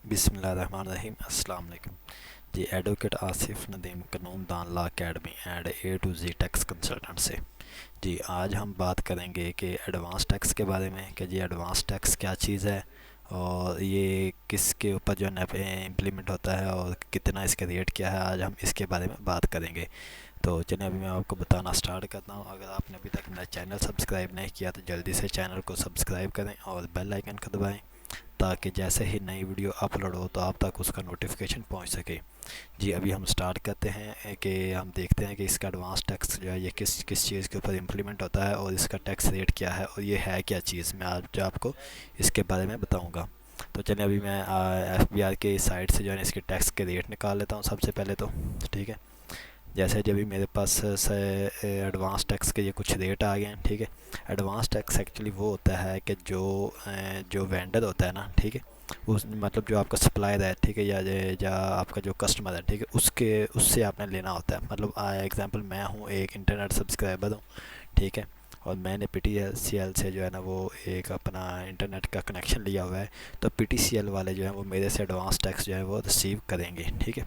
बिस्मिल्लाहिर्रहमानिर्रहीम अस्सलाम वालेकुम जी। Advocate Asif Nadeem Kanoon Daan law academy and A to Z tax consultant से जी आज हम बात करेंगे कि एडवांस टैक्स के बारे में कि जी एडवांस टैक्स क्या चीज़ है और ये किसके ऊपर जो है इम्प्लीमेंट होता है और कितना इसका रेट क्या है। आज हम इसके बारे में बात करेंगे। तो चलिए अभी मैं आपको बताना स्टार्ट करता हूँ। अगर आपने अभी तक मेरा चैनल सब्सक्राइब नहीं किया तो जल्दी से चैनल को सब्सक्राइब करें और बेल आइकन को दबाएं ताकि जैसे ही नई वीडियो अपलोड हो तो आप तक उसका नोटिफिकेशन पहुंच सके। जी अभी हम स्टार्ट करते हैं कि हम देखते हैं कि इसका एडवांस टैक्स जो है ये किस किस चीज़ के ऊपर इम्प्लीमेंट होता है और इसका टैक्स रेट क्या है और ये है क्या चीज़। मैं आज जो आपको इसके बारे में बताऊंगा। तो चलिए अभी मैं FBR के साइट से जो है इसके टैक्स के रेट निकाल लेता हूँ सबसे पहले तो। ठीक है, जैसे जब भी मेरे पास से एडवांस टैक्स के ये कुछ रेट आ गए हैं। ठीक है, एडवांस टैक्स एक्चुअली वो होता है कि जो वेंडर होता है ना, ठीक है, उस मतलब जो आपका सप्लायर है, ठीक है, या आपका जो कस्टमर है, ठीक है, उसके उससे आपने लेना होता है। मतलब एग्जांपल मैं हूँ एक इंटरनेट सब्सक्राइबर हूँ, ठीक है, और मैंने PTCL से जो है ना वो एक अपना इंटरनेट का कनेक्शन लिया हुआ है। तो PTCL वाले जो है वो मेरे से एडवांस टैक्स जो है वो रिसीव करेंगे। ठीक है,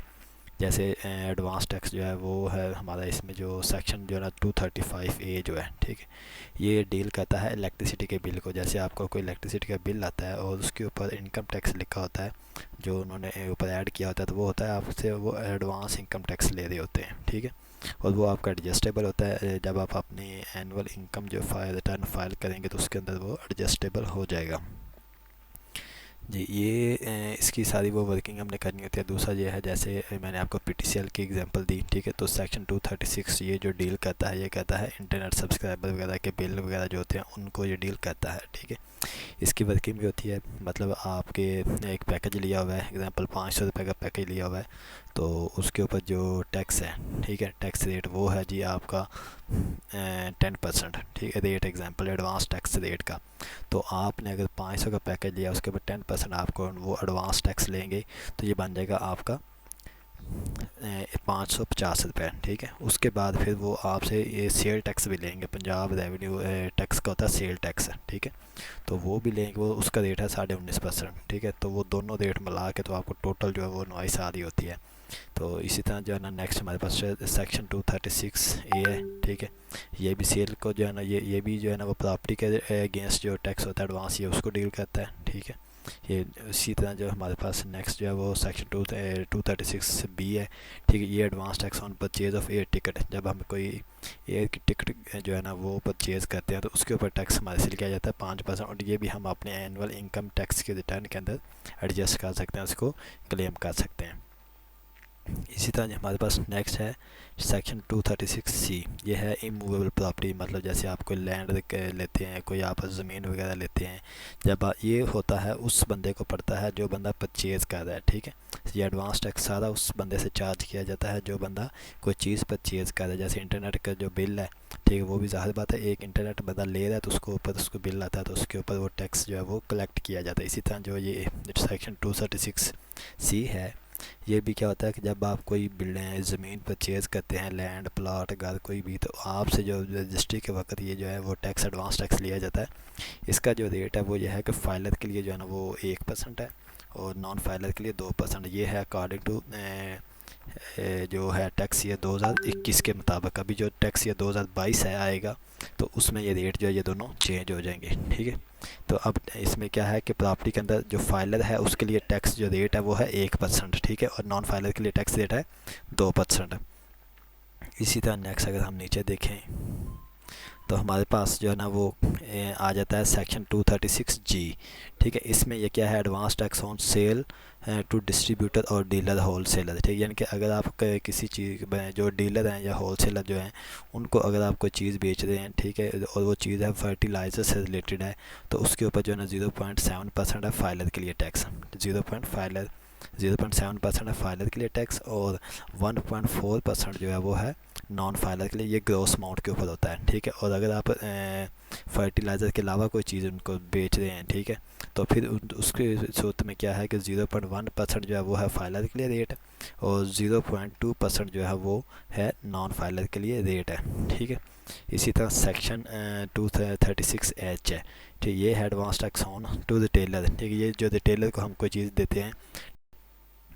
जैसे एडवांस टैक्स जो है वो है हमारा इसमें जो सेक्शन जो है ना 235A जो है, ठीक है, ये डील करता है इलेक्ट्रिसिटी के बिल को। जैसे आपको कोई इलेक्ट्रिसिटी का बिल आता है और उसके ऊपर इनकम टैक्स लिखा होता है जो उन्होंने ऊपर ऐड किया होता है, तो वो होता है आपसे वो एडवांस इनकम टैक्स ले रहे होते हैं। ठीक है, और वो आपका एडजस्टेबल होता है। जब आप अपनी एनुअल इनकम जो रिटर्न फाइल करेंगे तो उसके अंदर वो एडजस्टेबल हो जाएगा। जी ये इसकी सारी वो वर्किंग हमने करनी होती है। दूसरा ये है, जैसे मैंने आपको PTCL की एग्जांपल दी, ठीक है, तो सेक्शन 236 ये जो डील करता है, ये कहता है इंटरनेट सब्सक्राइबर वगैरह के बिल वगैरह जो होते हैं उनको ये डील करता है। ठीक है, इसकी वर्किंग भी होती है। मतलब आपके एक पैकेज लिया हुआ है, एग्जांपल 500 रुपये का पैकेज लिया हुआ है, तो उसके ऊपर जो टैक्स है, ठीक है, टैक्स रेट वो है जी आपका 10%। ठीक है, rate example advance tax rate का। तो आपने अगर 500 का पैकेज लिया उसके ऊपर 10% आपको वो एडवांस टैक्स लेंगे, तो ये बन जाएगा आपका 550 रुपये। ठीक है, उसके बाद फिर वो आपसे ये सेल टैक्स भी लेंगे। पंजाब रेवेन्यू टैक्स का होता है सेल टैक्स। ठीक है, तो वो भी लेंगे, वो उसका रेट है 19.5%। ठीक है, तो वो दोनों रेट मिला के तो आपको टोटल जो है वो नॉइस आ रही होती है। तो इसी तरह जो है ना नेक्स्ट हमारे पास सेक्शन 236A है। ठीक है, ये भी सेल को जो है ना ये भी जो है ना वो प्रॉपर्टी के अगेंस्ट जो टैक्स होता है एडवांस, ये उसको डील करता है। ठीक है, ये इसी तरह जो हमारे पास नेक्स्ट जो है वो सेक्शन 236B है। ठीक है, ये advance tax on purchase of air ticket. जब हम कोई एयर की टिकट जो है ना वो परचेज़ करते हैं तो उसके ऊपर टैक्स हमारे से लिया जाता है 5%। और ये भी हम अपने एनुअल इनकम टैक्स के रिटर्न के अंदर एडजस्ट कर सकते हैं, उसको क्लेम कर सकते हैं। इसी तरह हमारे पास नेक्स्ट है सेक्शन 236C। ये है इमूवेबल प्रॉपर्टी। मतलब जैसे आप कोई लैंड लेते हैं, कोई आप ज़मीन वगैरह लेते हैं, जब ये होता है उस बंदे को पड़ता है जो बंदा परचेज़ कर रहा है। ठीक है, ये एडवांस टैक्स सारा उस बंदे से चार्ज किया जाता है जो बंदा कोई चीज़ परचेज़ कर रहा है। जैसे इंटरनेट का जो बिल है, ठीक है, वो भी ज़ाहिर बात है एक इंटरनेट बंदा ले रहा है तो उसको ऊपर उसको बिल आता है तो उसके ऊपर वो टैक्स जो है वो कलेक्ट किया जाता है। इसी तरह जो ये सेक्शन 236C है, ये भी क्या होता है कि जब आप कोई बिल्डिंग ज़मीन परचेज़ करते हैं, लैंड प्लॉट घर कोई भी, तो आपसे जो रजिस्ट्री के वक्त ये जो है वो टैक्स एडवांस टैक्स लिया जाता है। इसका जो रेट है वो ये है कि फाइलर के लिए जो है ना वो 1% है और नॉन फाइलर के लिए 2%। ये है अकॉर्डिंग टू जो है टैक्स ईयर 2021 के मुताबिक। अभी जो टैक्स ईयर 2022 है आएगा तो उसमें ये रेट जो है ये दोनों चेंज हो जाएंगे। ठीक है, तो अब इसमें क्या है कि प्रॉपर्टी के अंदर जो फाइलर है उसके लिए टैक्स जो रेट है वो है 1%। ठीक है, और नॉन फाइलर के लिए टैक्स रेट है 2%। इसी तरह नेक्स्ट अगर हम नीचे देखें तो हमारे पास जो है ना वो आ जाता है सेक्शन 236G। ठीक है, इसमें ये क्या है, advance tax on sale to distributor और डीलर होल सेलर। ठीक है, यानी कि अगर आप किसी चीज़ जो डीलर हैं या होल सेलर जो हैं उनको अगर आप कोई चीज़ बेच रहे हैं, ठीक है, और वो चीज़ है फर्टिलाइज़र से रिलेटेड है, तो उसके ऊपर जो है ना 0.7% है फाइलर के लिए टैक्स। 0.7% है फाइलर के लिए टैक्स और 1.4% जो है वो है नॉन फाइलर के लिए। ये ग्रॉस अमाउंट के ऊपर होता है। ठीक है, और अगर आप फर्टिलाइज़र के अलावा कोई चीज़ उनको बेच रहे हैं, ठीक है, तो फिर उसके सूरत में क्या है कि 0.1% जो है वो है फाइलर के लिए रेट और 0.2% जो है वो है नॉन फाइलर के लिए रेट है। ठीक है, इसी तरह सेक्शन 236H है। ठीक, ये है advance tax on to retailer. ठीक है, ये जो रिटेलर को हम कोई चीज़ देते हैं,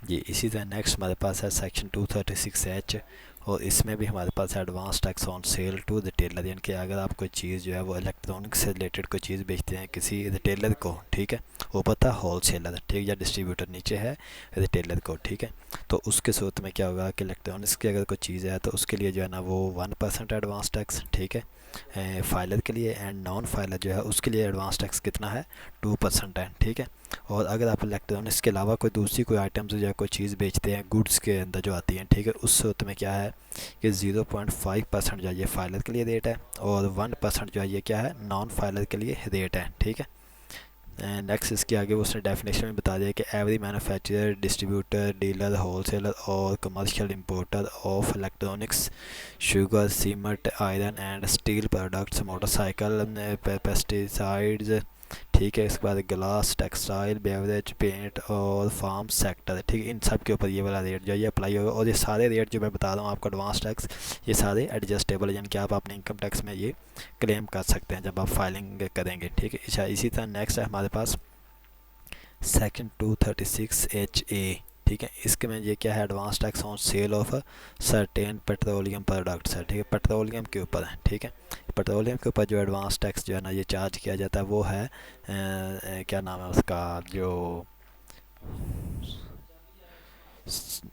जी इसी तरह नेक्स्ट हमारे पास है सेक्शन 236H, और इसमें भी हमारे पास advance tax on sale to retailer, यानी कि अगर आप कोई चीज़ जो है वो इलेक्ट्रॉनिक से रिलेटेड कोई चीज़ बेचते हैं किसी रिटेलर को, ठीक है, वो पता होल सेलर, ठीक, या डिस्ट्रीब्यूटर नीचे है रिटेलर को, ठीक है, तो उसके सूरत में क्या होगा कि इलेक्ट्रॉनिक्स की अगर कोई चीज़ है तो उसके लिए जो है ना वो 1% एडवांस टैक्स, ठीक है, फाइलर के लिए, एंड नॉन फाइलर जो है उसके लिए एडवांस टैक्स कितना है, 2% है, ठीक है। और अगर आप इलेक्ट्रॉनिक्स के अलावा कोई दूसरी कोई आइटम्स या कोई चीज़ बेचते हैं गुड्स के अंदर जो आती हैं, ठीक है, उस सूरत में क्या है कि 0.5% जो है ये फाइलर के लिए रेट है, और 1% जो है ये क्या है, नॉन फाइलर के लिए रेट है, ठीक है। नेक्स्ट इसके आगे उसने डेफिनेशन में बता दिया कि every manufacturer, distributor, dealer, wholesaler और commercial importer of electronics, sugar, cement, iron and steel products, motorcycle, pesticides, ठीक है, इसके बाद ग्लास, टेक्सटाइल, बेवरेज, पेंट और फार्म सेक्टर, ठीक है, इन सब के ऊपर ये वाला रेट जो है ये अप्लाई होगा। और ये सारे रेट जो मैं बता रहा हूँ आपको एडवांस टैक्स, ये सारे एडजस्टेबल, यानी कि आप अपने इनकम टैक्स में ये क्लेम कर सकते हैं जब आप फाइलिंग करेंगे, ठीक है। अच्छा इसी तरह नेक्स्ट है हमारे पास सेक्शन 236HA, ठीक है, इसके में ये क्या है, advance tax on cell of certain petroleum products है, ठीक है, पेट्रोलियम के ऊपर है, ठीक है। पेट्रोलियम के ऊपर जो एडवांस टैक्स जो है ना ये चार्ज किया जाता है वो है क्या नाम है उसका, जो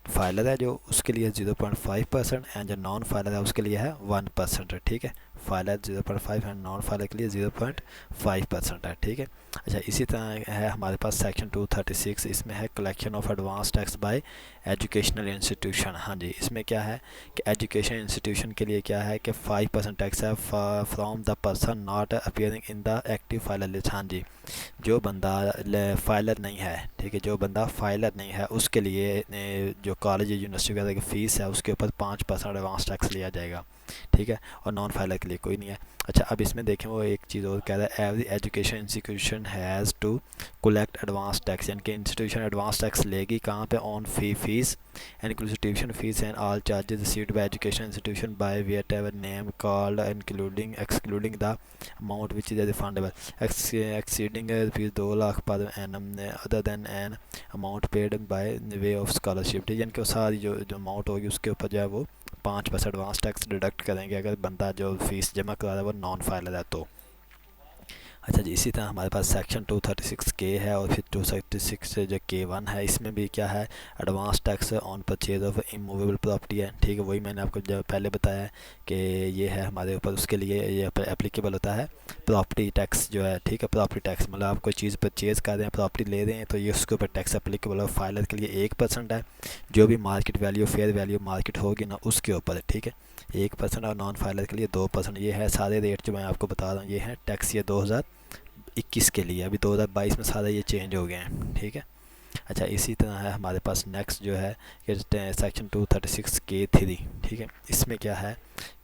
फाइलर है जो उसके लिए 0.5%, एंड जो नॉन फाइलर है उसके लिए है 1%, ठीक है। फाइलर 0.5 एंड नॉन फाइलर के लिए 0.5% है, ठीक है। अच्छा इसी तरह है हमारे पास सेक्शन 236, इसमें है collection of advance tax bye educational institution. हाँ जी, इसमें क्या है कि एजुकेशन इंस्टीट्यूशन के लिए क्या है कि 5% टैक्स है from the person not appearing in the active filer list. हाँ जी, जो बंदा फाइलर नहीं है, ठीक है, जो बंदा फाइलर नहीं है उसके लिए जो कॉलेज यूनिवर्सिटी वगैरह की फ़ीस है उसके ऊपर 5% एडवांस टैक्स लिया जाएगा, ठीक है, और नॉन फाइलर के लिए कोई नहीं है। अच्छा अब इसमें देखें वो एक चीज़ और कह रहा है, every education institution has to collect advance tax, यानी कि इंस्टीट्यूशन एडवांस टैक्स लेगी कहाँ पे, on fees includes tuition fees and all charges received by education institution by whatever name called, including excluding the amount which is refundable, exceeding rupees 2 lakh per annum other than an amount paid by way of scholarship, यानी कि सारी जो amount होगी उसके ऊपर जो है वो 5% एडवांस टैक्स डिडक्ट करेंगे अगर बंदा जो फीस जमा करा रहा है वो नॉन फाइलर है तो। अच्छा जी इसी तरह हमारे पास सेक्शन 236K है, और फिर 236 जो K1 है, इसमें भी क्या है, advance tax on purchase of immovable property है, ठीक है, वही मैंने आपको जब पहले बताया कि ये है हमारे ऊपर, उसके लिए ये एप्लीकेबल होता है प्रॉपर्टी टैक्स जो है, ठीक है, प्रॉपर्टी टैक्स मतलब आप कोई चीज़ परचेज़ कर रहे हैं, प्रॉपर्टी ले रहे हैं तो ये उसके ऊपर टैक्स एप्लीकेबल है। फाइलर के लिए 1% है, जो भी market value fair value market होगी ना उसके ऊपर, ठीक है, 1%, और नॉन फाइलर के लिए 2%। ये है सारे रेट जो मैं आपको बता रहा हूँ, ये है टैक्स ये 2021 के लिए, अभी 2022 में सारा ये चेंज हो गए हैं, ठीक है। अच्छा इसी तरह है हमारे पास नेक्स्ट जो है कि सेक्शन 236K3, ठीक है, इसमें क्या है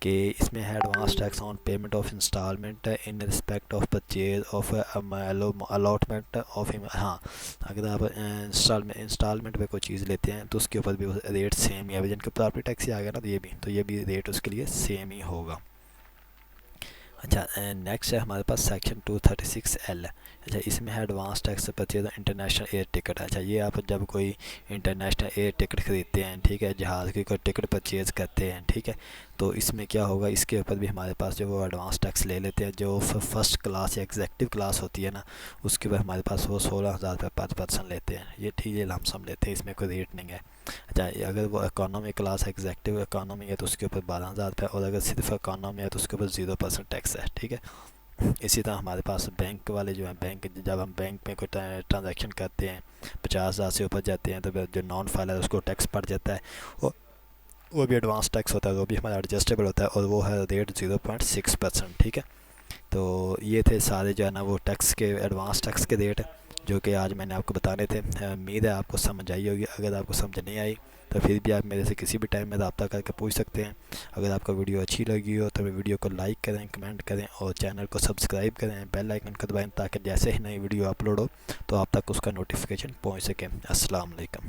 कि इसमें है advance tax on payment of installment in respect of purchase of allotment of, हाँ, अगर आप इंस्टॉलमेंट पे कोई चीज़ लेते हैं तो उसके ऊपर भी रेट सेम ही है, जिनका प्रॉपर्टी टैक्स ही आ गया ना तो ये भी रेट उसके लिए सेम ही होगा। अच्छा नेक्स्ट है हमारे पास सेक्शन 236L। अच्छा इसमें है advance tax purchase international air ticket. अच्छा ये आप जब कोई इंटरनेशनल एयर टिकट ख़रीदते हैं, ठीक है, जहाज़ की कोई टिकट परचेज़ करते हैं, ठीक है, तो इसमें क्या होगा, इसके ऊपर भी हमारे पास जो वो एडवांस टैक्स ले लेते हैं। जो फर्स्ट क्लास या एग्जेक्टिव क्लास होती है ना उसके ऊपर हमारे पास वो 16,000 रुपये पर पर्सन लेते हैं, ये ठीक है, लमसम लेते हैं, इसमें कोई रेट नहीं है। अच्छा अगर वो इकोनॉमी क्लास एग्जेक्टिव इकोनॉमी है तो उसके ऊपर 12,000 रुपये, और अगर सिर्फ इकोनॉमी है तो उसके ऊपर 0% टैक्स है, ठीक है। इसी तरह हमारे पास बैंक वाले जो हैं, बैंक जब हम बैंक में कोई ट्रांजैक्शन करते हैं 50,000 से ऊपर जाते हैं तो जो नॉन फाइलर है उसको टैक्स पड़ जाता है, वो भी एडवांस टैक्स होता है, वो भी हमारा एडजस्टेबल होता है, और वो है रेट 0.6%, ठीक है। तो ये थे सारे जो है ना वो टैक्स के एडवांस टैक्स के रेट जो कि आज मैंने आपको बताने थे। उम्मीद है आपको समझ आई होगी। अगर आपको समझ नहीं आई तो फिर भी आप मेरे से किसी भी टाइम में रब्ता करके पूछ सकते हैं। अगर आपको वीडियो अच्छी लगी हो तो वीडियो को लाइक करें, कमेंट करें और चैनल को सब्सक्राइब करें, बेल आइकन को दबाएं ताकि जैसे ही नई वीडियो अपलोड हो तो आप तक उसका नोटिफिकेशन पहुंच सके। अस्सलाम वालेकुम।